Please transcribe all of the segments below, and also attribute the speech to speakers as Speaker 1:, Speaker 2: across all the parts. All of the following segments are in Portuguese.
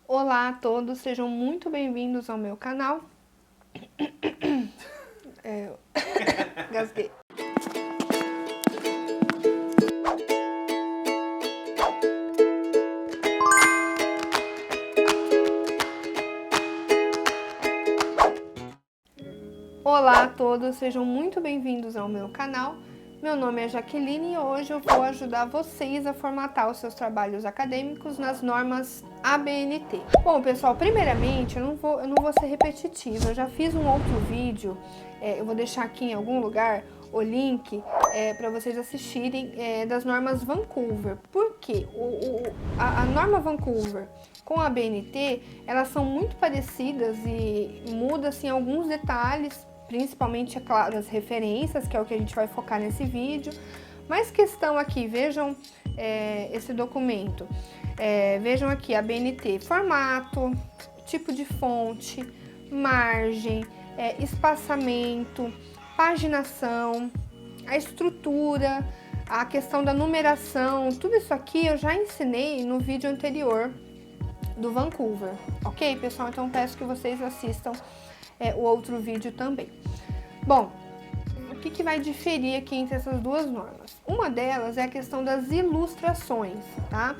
Speaker 1: Olá a todos, sejam muito bem-vindos ao meu canal. Gasguei. Olá a todos, sejam muito bem-vindos ao meu canal. Meu nome é Jaqueline e hoje eu vou ajudar vocês a formatar os seus trabalhos acadêmicos nas normas ABNT. Bom, pessoal, primeiramente, eu não vou ser repetitiva, eu já fiz um outro vídeo, eu vou deixar aqui em algum lugar o link para vocês assistirem das normas Vancouver. Por quê? A norma Vancouver com a ABNT, elas são muito parecidas e muda assim, alguns detalhes, principalmente, é claro, as referências, que é o que a gente vai focar nesse vídeo. Mas questão aqui, vejam esse documento, vejam aqui a ABNT, formato, tipo de fonte, margem, espaçamento, paginação, a estrutura, a questão da numeração, tudo isso aqui eu já ensinei no vídeo anterior do Vancouver, ok, pessoal? Então peço que vocês assistam o outro vídeo também. Bom, o que vai diferir aqui entre essas duas normas? Uma delas é a questão das ilustrações, tá?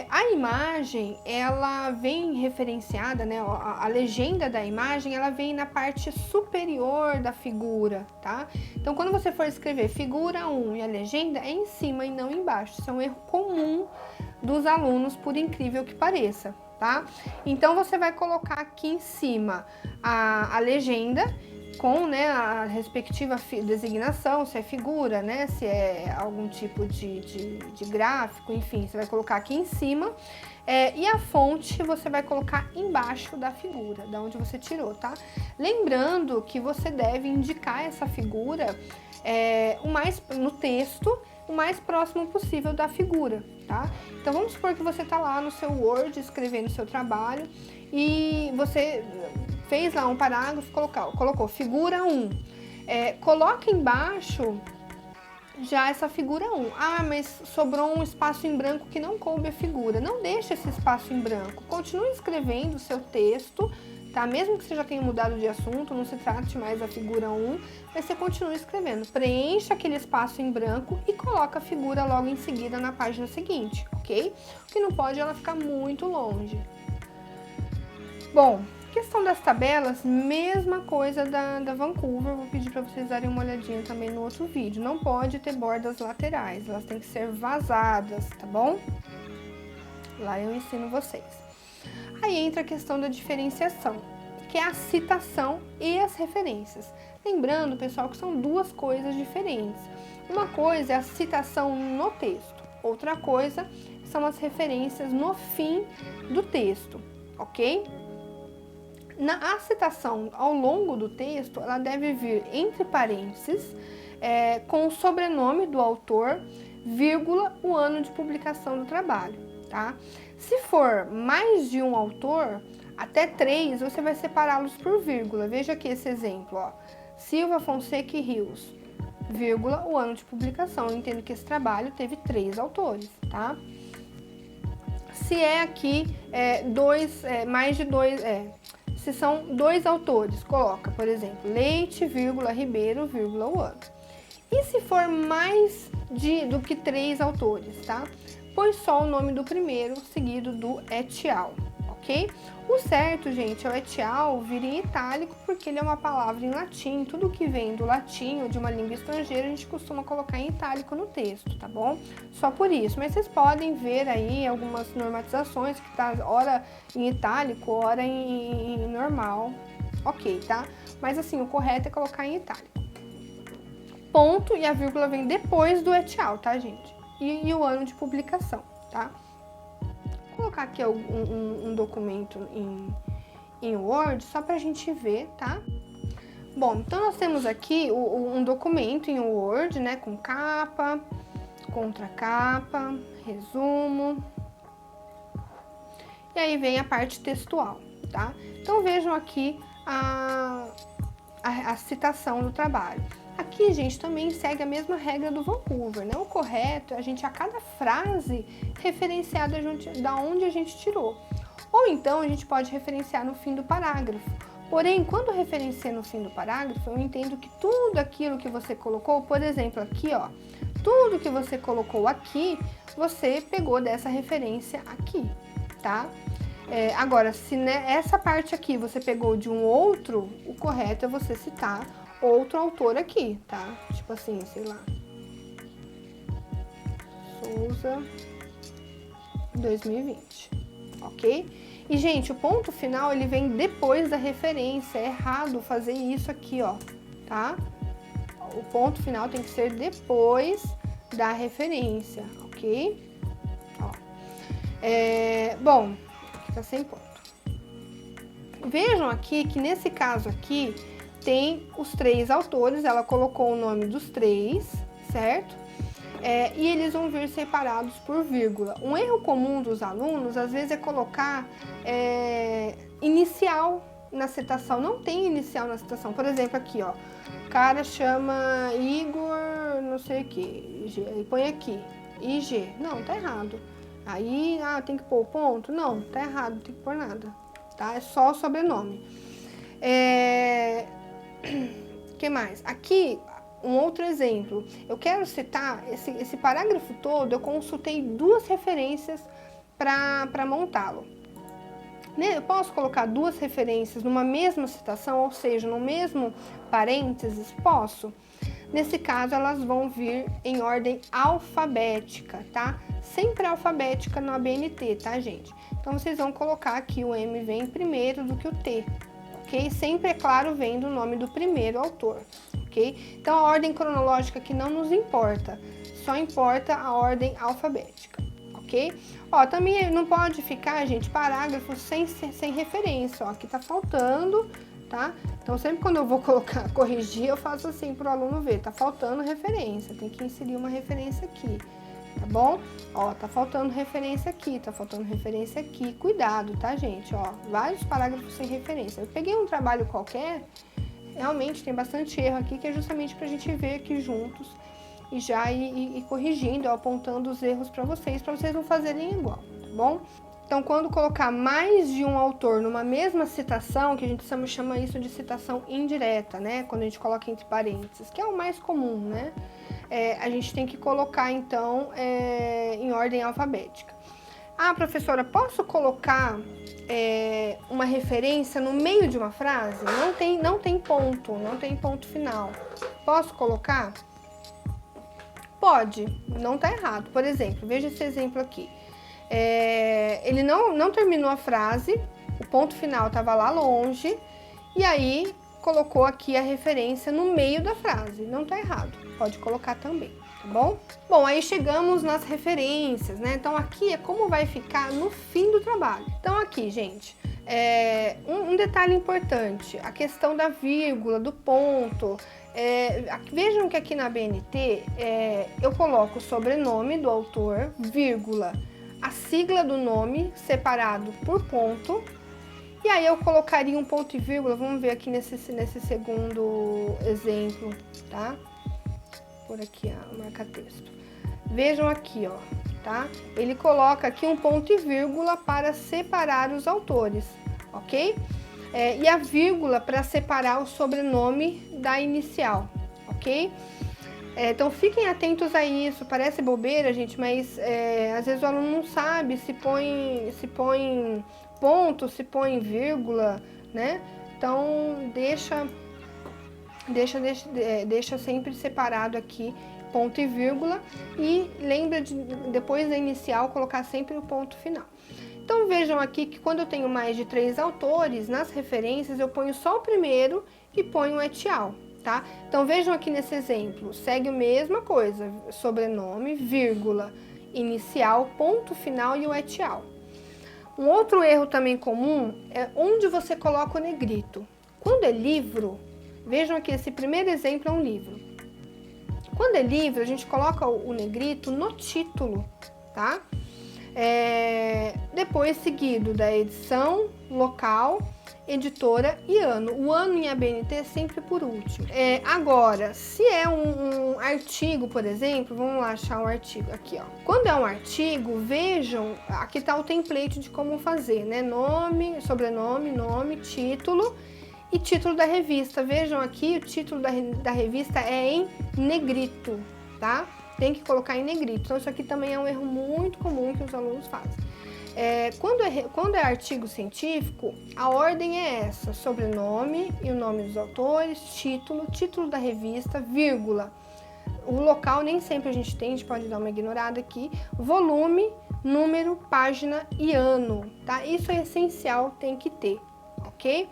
Speaker 1: A imagem, ela vem referenciada, né? A legenda da imagem, ela vem na parte superior da figura, tá? Então, quando você for escrever figura 1 e a legenda é em cima e não embaixo. Isso é um erro comum dos alunos, por incrível que pareça, tá? Então, você vai colocar aqui em cima a legenda com, né, a respectiva designação, se é figura, né, se é algum tipo de gráfico, enfim, você vai colocar aqui em cima, e a fonte você vai colocar embaixo da figura, da onde você tirou, tá? Lembrando que você deve indicar essa figura no texto, o mais próximo possível da figura, tá? Então, vamos supor que você tá lá no seu Word escrevendo o seu trabalho e você fez lá um parágrafo, colocou figura 1. Coloca embaixo já essa figura 1. Ah, mas sobrou um espaço em branco que não coube a figura. Não deixe esse espaço em branco. Continue escrevendo o seu texto, tá? Mesmo que você já tenha mudado de assunto, não se trate mais da figura 1, mas você continua escrevendo. Preencha aquele espaço em branco e coloca a figura logo em seguida na página seguinte, ok? O que não pode é ela ficar muito longe. Bom, questão das tabelas, mesma coisa da Vancouver, vou pedir para vocês darem uma olhadinha também no outro vídeo. Não pode ter bordas laterais, elas têm que ser vazadas, tá bom? Lá eu ensino vocês. Aí entra a questão da diferenciação, que é a citação e as referências. Lembrando, pessoal, que são duas coisas diferentes. Uma coisa é a citação no texto, outra coisa são as referências no fim do texto, ok? A citação ao longo do texto, ela deve vir entre parênteses, com o sobrenome do autor, vírgula, o ano de publicação do trabalho, tá? Se for mais de um autor, até 3, você vai separá-los por vírgula. Veja aqui esse exemplo, ó. Silva, Fonseca e Rios, vírgula, o ano de publicação. Eu entendo que esse trabalho teve 3 autores, tá? Se é aqui mais de 2... Se são 2 autores, coloca, por exemplo, Leite, vírgula, Ribeiro, vírgula, o ano. E se for mais do que 3 autores, tá? Põe só o nome do primeiro, seguido do et al, ok? O certo, gente, é o et al vir em itálico, porque ele é uma palavra em latim. Tudo que vem do latim ou de uma língua estrangeira, a gente costuma colocar em itálico no texto, tá bom? Só por isso. Mas vocês podem ver aí algumas normatizações que tá ora em itálico, ora em normal, ok, tá? Mas assim, o correto é colocar em itálico. Ponto e a vírgula vem depois do et al, tá, gente? E o ano de publicação, tá? Vou colocar aqui um documento em Word, só pra gente ver, tá? Bom, então nós temos aqui um documento em Word, né, com capa, contracapa, resumo, e aí vem a parte textual, tá? Então vejam aqui a citação do trabalho. Aqui, gente, também segue a mesma regra do Vancouver, né? O correto é a gente, a cada frase, referenciar da onde a gente tirou. Ou então a gente pode referenciar no fim do parágrafo. Porém, quando referencia no fim do parágrafo, eu entendo que tudo aquilo que você colocou, por exemplo, aqui, ó, tudo que você colocou aqui, você pegou dessa referência aqui, tá? Agora, se essa parte aqui você pegou de um outro, o correto é você citar outro autor aqui, tá? Tipo assim, sei lá, Souza 2020, ok? E, gente, o ponto final, ele vem depois da referência. É errado fazer isso aqui, ó, tá? O ponto final tem que ser depois da referência, ok? Ó. Bom, aqui tá sem ponto. Vejam aqui que nesse caso aqui tem os 3 autores, ela colocou o nome dos 3, certo? E eles vão vir separados por vírgula. Um erro comum dos alunos, às vezes, é colocar inicial na citação. Não tem inicial na citação. Por exemplo, aqui, ó, o cara chama Igor, não sei o que, e põe aqui, IG. Não, tá errado. Aí, tem que pôr o ponto? Não, tá errado, não tem que pôr nada, tá? É só o sobrenome. Que mais? Aqui, um outro exemplo, eu quero citar, esse parágrafo todo, eu consultei 2 referências para montá-lo. Eu posso colocar 2 referências numa mesma citação, ou seja, no mesmo parênteses? Posso. Nesse caso, elas vão vir em ordem alfabética, tá? Sempre alfabética no ABNT, tá, gente? Então, vocês vão colocar aqui o M vem primeiro do que o T, ok? Sempre, é claro, vem do nome do primeiro autor. Okay? Então, a ordem cronológica aqui não nos importa, só importa a ordem alfabética, ok? Ó, também não pode ficar, gente, parágrafo sem referência, ó, aqui tá faltando, tá? Então, sempre quando eu vou corrigir, eu faço assim pro aluno ver, tá faltando referência, tem que inserir uma referência aqui, tá bom? Ó, tá faltando referência aqui, cuidado, tá, gente? Ó, vários parágrafos sem referência. Eu peguei um trabalho qualquer. Realmente tem bastante erro aqui, que é justamente para a gente ver aqui juntos e já ir corrigindo, apontando os erros para vocês não fazerem igual, tá bom? Então, quando colocar mais de um autor numa mesma citação, que a gente chama isso de citação indireta, né? Quando a gente coloca entre parênteses, que é o mais comum, né? A gente tem que colocar, então, em ordem alfabética. Professora, posso colocar uma referência no meio de uma frase? Não tem ponto final. Posso colocar? Pode, não tá errado. Por exemplo, veja esse exemplo aqui. Ele não terminou a frase, o ponto final estava lá longe, e aí colocou aqui a referência no meio da frase. Não tá errado, pode colocar também, tá bom? Bom, aí chegamos nas referências, né? Então, aqui é como vai ficar no fim do trabalho. Então, aqui, gente, um detalhe importante, a questão da vírgula, do ponto. Vejam que aqui na BNT, eu coloco o sobrenome do autor, vírgula, a sigla do nome separado por ponto, e aí eu colocaria um ponto e vírgula, vamos ver aqui nesse segundo exemplo, tá? Por aqui, ó, marca-texto. Vejam aqui, ó, tá? Ele coloca aqui um ponto e vírgula para separar os autores, ok? E a vírgula para separar o sobrenome da inicial, ok? Então, fiquem atentos a isso. Parece bobeira, gente, mas às vezes o aluno não sabe se põe ponto, se põe vírgula, né? Então, deixa sempre separado aqui ponto e vírgula, e lembra de, depois da inicial, colocar sempre o ponto final. Então, vejam aqui que quando eu tenho mais de 3 autores, nas referências eu ponho só o primeiro e ponho o et al, tá? Então, vejam aqui nesse exemplo, segue a mesma coisa, sobrenome, vírgula, inicial, ponto final e o et al. Um outro erro também comum é onde você coloca o negrito. Quando é livro, vejam aqui, esse primeiro exemplo é um livro. Quando é livro, a gente coloca o negrito no título, tá? Depois seguido da edição, local, editora e ano. O ano em ABNT é sempre por último. Agora, se é um artigo, por exemplo, vamos lá achar um artigo aqui, ó. Quando é um artigo, vejam, aqui está o template de como fazer, né? Nome, sobrenome, nome, título e título da revista. Vejam aqui, o título da revista é em negrito, tá? Tem que colocar em negrito. Então, isso aqui também é um erro muito comum que os alunos fazem. Quando é artigo científico, a ordem é essa: sobrenome e o nome dos autores, título da revista, vírgula. O local nem sempre a gente pode dar uma ignorada aqui, volume, número, página e ano, tá? Isso é essencial, tem que ter, ok?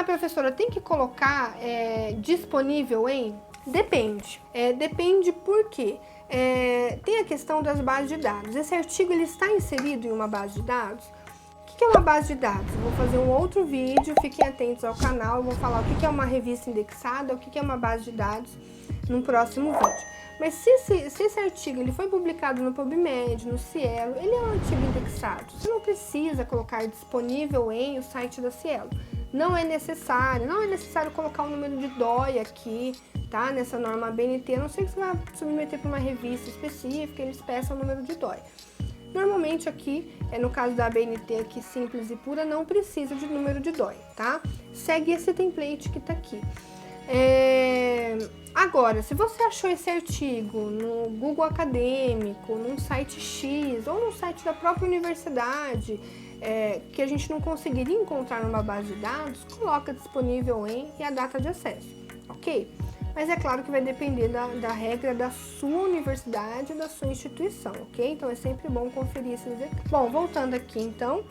Speaker 1: Professora, tem que colocar disponível em? Depende. Depende por quê? Tem a questão das bases de dados. Esse artigo ele está inserido em uma base de dados? O que é uma base de dados? Eu vou fazer um outro vídeo, fiquem atentos ao canal, eu vou falar o que é uma revista indexada, o que é uma base de dados no próximo vídeo. Mas se esse artigo ele foi publicado no PubMed, no Cielo, ele é um artigo indexado. Você não precisa colocar disponível em o site da Cielo. Não é necessário colocar o número de DOI aqui, tá? Nessa norma ABNT, a não ser que você vá submeter para uma revista específica, eles peçam o número de DOI. Normalmente aqui, no caso da ABNT aqui simples e pura, não precisa de número de DOI, tá? Segue esse template que tá aqui. Agora, se você achou esse artigo no Google Acadêmico, num site X ou no site da própria universidade, que a gente não conseguiria encontrar numa base de dados, coloca disponível em e a data de acesso, ok? Mas é claro que vai depender da regra da sua universidade e da sua instituição, ok? Então é sempre bom conferir esses detalhes. Bom, voltando aqui então,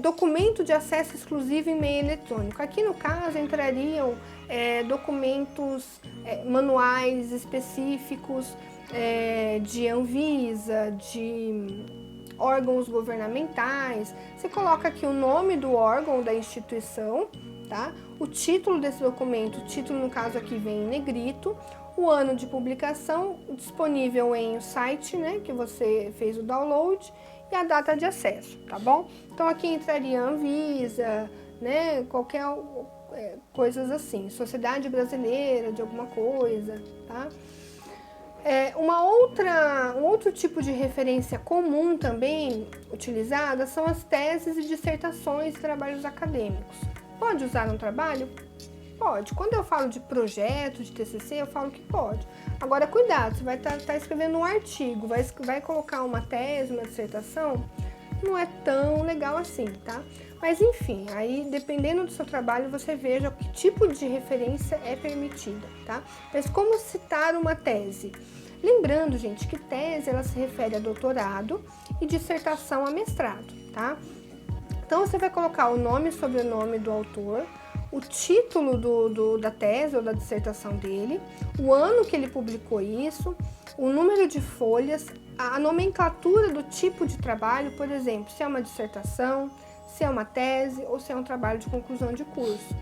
Speaker 1: documento de acesso exclusivo em meio eletrônico. Aqui no caso entrariam documentos manuais específicos de Anvisa, de órgãos governamentais. Você coloca aqui o nome do órgão da instituição, tá? O título desse documento, o título no caso aqui vem em negrito, o ano de publicação disponível em o site, né, que você fez o download, e a data de acesso, tá bom? Então aqui entraria a Anvisa, né, qualquer coisas assim, Sociedade Brasileira de alguma coisa, tá? Um outro tipo de referência comum também utilizada são as teses e dissertações e trabalhos acadêmicos. Pode usar no trabalho? Pode. Quando eu falo de projeto, de TCC, eu falo que pode. Agora, cuidado, você vai estar escrevendo um artigo, vai colocar uma tese, uma dissertação, não é tão legal assim, tá? Mas enfim, aí dependendo do seu trabalho, você veja que tipo de referência é permitida, tá? Mas como citar uma tese? Lembrando, gente, que tese ela se refere a doutorado e dissertação a mestrado, tá? Então você vai colocar o nome e sobrenome do autor, o título da tese ou da dissertação dele, o ano que ele publicou isso, o número de folhas, a nomenclatura do tipo de trabalho, por exemplo, se é uma dissertação, se é uma tese ou se é um trabalho de conclusão de curso.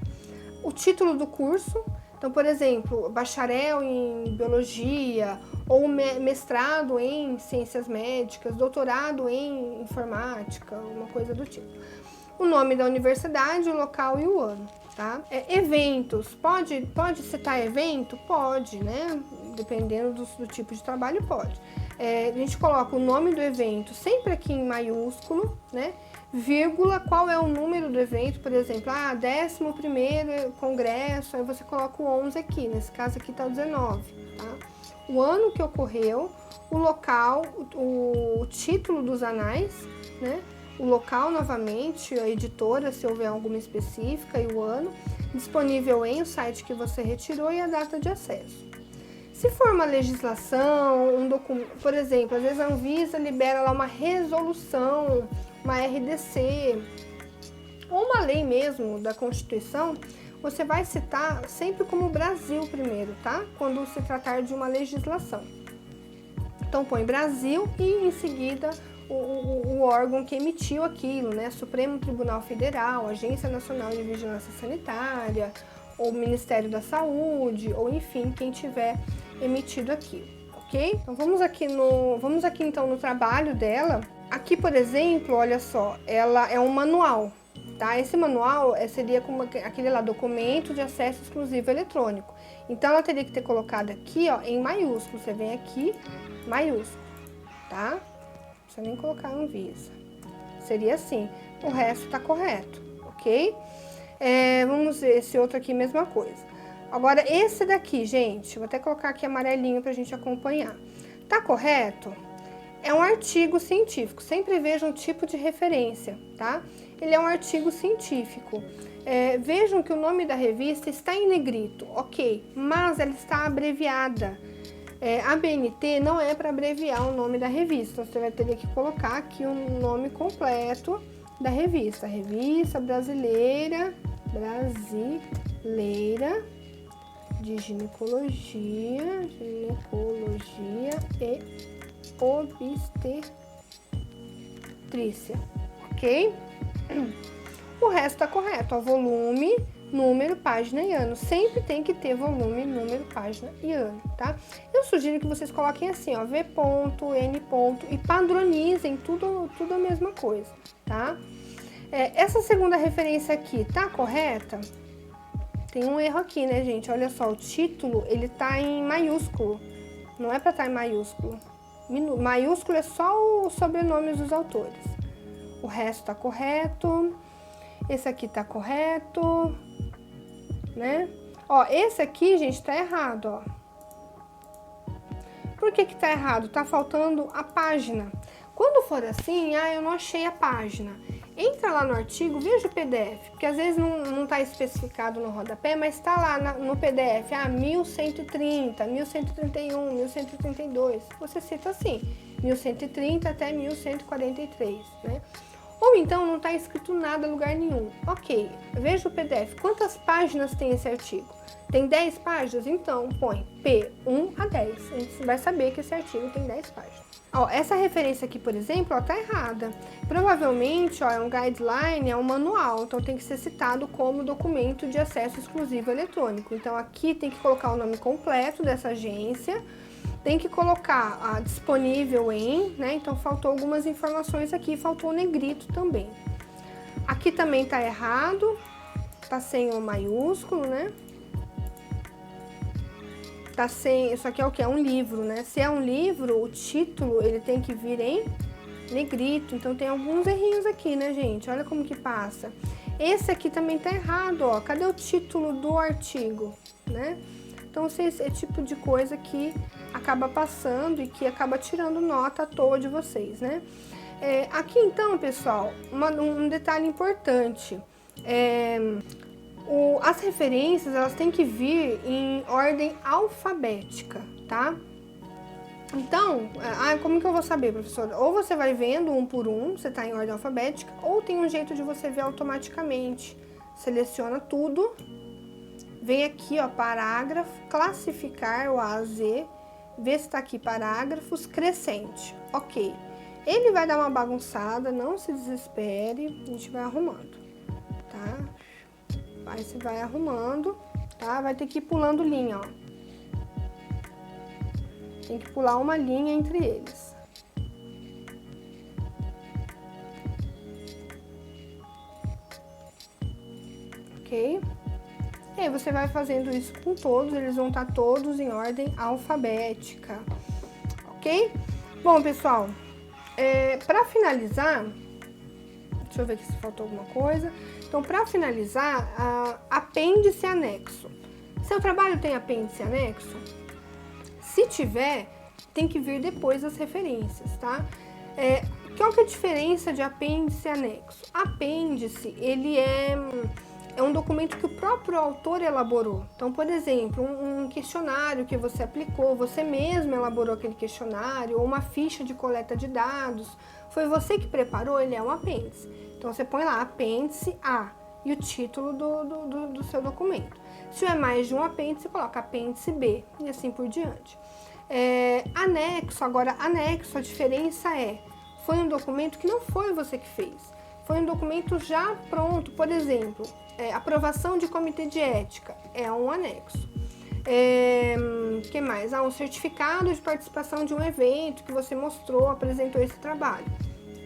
Speaker 1: O título do curso, então, por exemplo, bacharel em biologia ou mestrado em ciências médicas, doutorado em informática, uma coisa do tipo. O nome da universidade, o local e o ano, tá? Eventos, pode citar evento? Pode, né? Dependendo do tipo de trabalho, pode. A gente coloca o nome do evento sempre aqui em maiúsculo, né? Vírgula, qual é o número do evento, por exemplo, 11º congresso, aí você coloca o 11 aqui, nesse caso aqui tá o 19, tá? O ano que ocorreu, o local, o título dos anais, né? O local novamente, a editora, se houver alguma específica, e o ano, disponível em o site que você retirou e a data de acesso. Se for uma legislação, um documento, por exemplo, às vezes a Anvisa libera lá uma resolução, uma RDC, ou uma lei mesmo da Constituição, você vai citar sempre como Brasil primeiro, tá? Quando se tratar de uma legislação. Então põe Brasil e em seguida o órgão que emitiu aquilo, né? Supremo Tribunal Federal, Agência Nacional de Vigilância Sanitária, ou Ministério da Saúde, ou enfim, quem tiver emitido aquilo, ok? Então vamos aqui então no trabalho dela. Aqui, por exemplo, olha só, ela é um manual, tá? Esse manual seria como aquele lá, documento de acesso exclusivo eletrônico. Então ela teria que ter colocado aqui, ó, em maiúsculo. Você vem aqui, maiúsculo, tá? Não precisa nem colocar Anvisa. Seria assim. O resto tá correto, ok? Vamos ver esse outro aqui, mesma coisa. Agora, esse daqui, gente, vou até colocar aqui amarelinho pra gente acompanhar. Tá correto? É um artigo científico, sempre veja um tipo de referência, tá? Ele é um artigo científico. Vejam que o nome da revista está em negrito, ok, mas ela está abreviada. A ABNT não é para abreviar o nome da revista, você vai ter que colocar aqui o nome completo da revista. Revista Brasileira de Ginecologia e Obstetrícia, ok? O resto tá correto, ó, volume, número, página e ano. Sempre tem que ter volume, número, página e ano, tá? Eu sugiro que vocês coloquem assim, ó, V ponto, N ponto e padronizem tudo a mesma coisa, tá? Essa segunda referência aqui tá correta? Tem um erro aqui, né, gente? Olha só, o título, ele tá em maiúsculo. Não é pra estar em maiúsculo. Maiúsculo é só os sobrenomes dos autores. O resto tá correto. Esse aqui tá correto, né? Ó, esse aqui, gente, tá errado, ó. Por que que tá errado? Tá faltando a página. Quando for assim, eu não achei a página. Entra lá no artigo, veja o PDF, porque às vezes não tá especificado no rodapé, mas tá lá no PDF, 1130, 1131, 1132, você cita assim, 1130 até 1143, né? Ou então não tá escrito nada em lugar nenhum. Ok, veja o PDF, quantas páginas tem esse artigo? Tem 10 páginas? Então põe P1 a 10, a gente vai saber que esse artigo tem 10 páginas. Ó, essa referência aqui, por exemplo, ó, tá errada. Provavelmente, ó, é um guideline, é um manual, então tem que ser citado como documento de acesso exclusivo eletrônico. Então aqui tem que colocar o nome completo dessa agência, tem que colocar disponível em, né? Então faltou algumas informações aqui, faltou o negrito também. Aqui também tá errado, tá sem o maiúsculo, né? Tá sem, isso aqui é o que? É um livro, né? Se é um livro, o título, ele tem que vir em negrito. Então tem alguns errinhos aqui, né, gente? Olha como que passa. Esse aqui também tá errado, ó. Cadê o título do artigo, né? Então esse é tipo de coisa que acaba passando e que acaba tirando nota à toa de vocês, né? Aqui então, pessoal, um detalhe importante. As referências, elas têm que vir em ordem alfabética, tá? Então, como que eu vou saber, professora? Ou você vai vendo um por um, você tá em ordem alfabética, ou tem um jeito de você ver automaticamente. Seleciona tudo, vem aqui, ó, parágrafo, classificar o A a Z, vê se tá aqui parágrafos, crescente, ok. Ele vai dar uma bagunçada, não se desespere, a gente vai arrumando, tá? Aí você vai arrumando, tá? Vai ter que ir pulando linha, ó. Tem que pular uma linha entre eles. Ok? E aí você vai fazendo isso com todos, eles vão estar todos em ordem alfabética. Ok? Bom, pessoal, para finalizar, deixa eu ver aqui se faltou alguma coisa. Então, para finalizar, apêndice anexo. Seu trabalho tem apêndice anexo? Se tiver, tem que vir depois das referências, tá? Qual que é a diferença de apêndice anexo? Apêndice, ele é um documento que o próprio autor elaborou. Então, por exemplo, um questionário que você aplicou, você mesmo elaborou aquele questionário, ou uma ficha de coleta de dados, foi você que preparou, ele é um apêndice. Então, você põe lá apêndice A e o título do seu documento. Se tiver mais de um apêndice, você coloca apêndice B e assim por diante. Anexo, agora, anexo, a diferença foi um documento que não foi você que fez. Foi um documento já pronto, por exemplo, aprovação de comitê de ética, é um anexo. Que mais? Um certificado de participação de um evento que você mostrou, apresentou esse trabalho.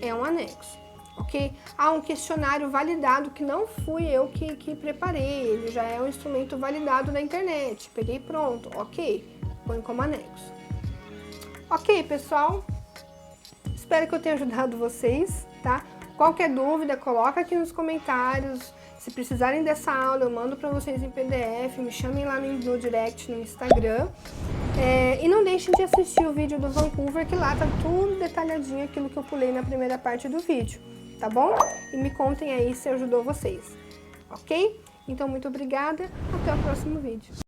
Speaker 1: É um anexo, ok? Um questionário validado que não fui eu que preparei, ele já é um instrumento validado na internet. Peguei pronto, ok? Põe como anexo. Ok, pessoal? Espero que eu tenha ajudado vocês, tá? Qualquer dúvida, coloca aqui nos comentários. Se precisarem dessa aula, eu mando para vocês em PDF, me chamem lá no direct, no Instagram. E não deixem de assistir o vídeo do Vancouver, que lá tá tudo detalhadinho, aquilo que eu pulei na primeira parte do vídeo, tá bom? E me contem aí se ajudou vocês, ok? Então, muito obrigada, até o próximo vídeo.